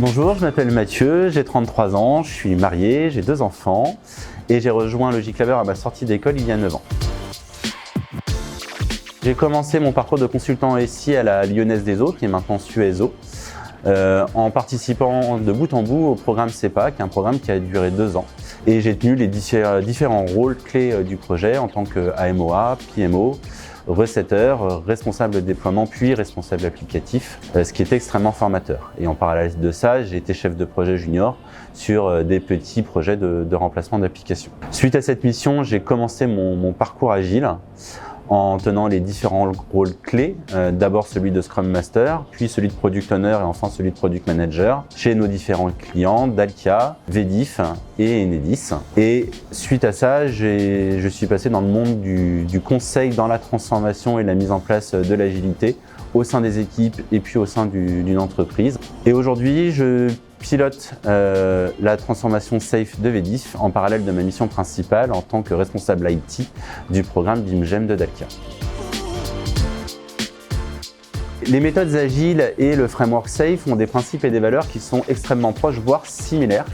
Bonjour, je m'appelle Mathieu, j'ai 33 ans, je suis marié, j'ai 2 enfants et j'ai rejoint Logiclever à ma sortie d'école il y a 9 ans. J'ai commencé mon parcours de consultant SI à la Lyonnaise des Eaux, qui est maintenant Suez Eaux, en participant de bout en bout au programme CEPA, qui est un programme qui a duré 2 ans. Et j'ai tenu les différents rôles clés du projet en tant que AMOA, PMO, recetteur, responsable de déploiement puis responsable applicatif, ce qui était extrêmement formateur. Et en parallèle de ça, j'ai été chef de projet junior sur des petits projets de remplacement d'applications. Suite à cette mission, j'ai commencé mon parcours agile en tenant les différents rôles clés, d'abord celui de Scrum Master, puis celui de Product Owner et enfin celui de Product Manager chez nos différents clients, Dalkia, Vediff et Enedis. Et suite à ça, je suis passé dans le monde du conseil dans la transformation et la mise en place de l'agilité au sein des équipes et puis au sein d'une entreprise. Et aujourd'hui, je pilote la transformation Safe de Vediff en parallèle de ma mission principale en tant que responsable IT du programme BIMGEM de Dalkia. Les méthodes agiles et le framework Safe ont des principes et des valeurs qui sont extrêmement proches, voire similaires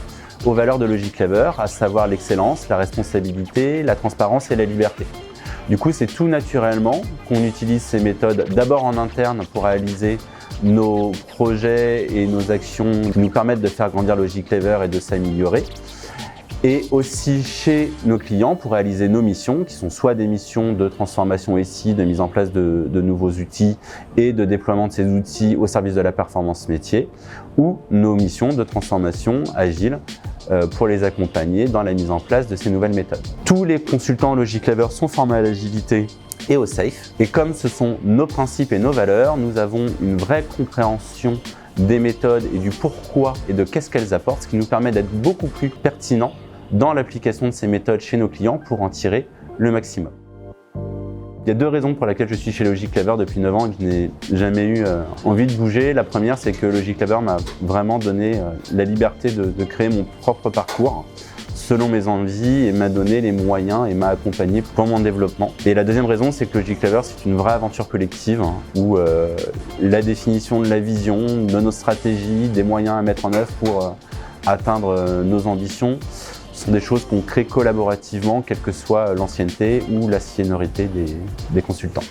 aux valeurs de Logiclever, à savoir l'excellence, la responsabilité, la transparence et la liberté. Du coup, c'est tout naturellement qu'on utilise ces méthodes d'abord en interne pour réaliser nos projets et nos actions qui nous permettent de faire grandir Logiclever et de s'améliorer. Et aussi chez nos clients pour réaliser nos missions, qui sont soit des missions de transformation SI, de mise en place de nouveaux outils et de déploiement de ces outils au service de la performance métier, ou nos missions de transformation agile pour les accompagner dans la mise en place de ces nouvelles méthodes. Tous les consultants Logiclever sont formés à l'agilité et au safe. Et comme ce sont nos principes et nos valeurs, nous avons une vraie compréhension des méthodes et du pourquoi et de qu'est-ce qu'elles apportent, ce qui nous permet d'être beaucoup plus pertinents dans l'application de ces méthodes chez nos clients pour en tirer le maximum. Il y a 2 raisons pour lesquelles je suis chez Logiclever depuis 9 ans et que je n'ai jamais eu envie de bouger. La première, c'est que Logiclever m'a vraiment donné la liberté de créer mon propre parcours selon mes envies et m'a donné les moyens et m'a accompagné pour mon développement. Et la deuxième raison, c'est que Logiclever, c'est une vraie aventure collective où la définition de la vision, de nos stratégies, des moyens à mettre en œuvre pour atteindre nos ambitions sont des choses qu'on crée collaborativement, quelle que soit l'ancienneté ou la seniorité des consultants.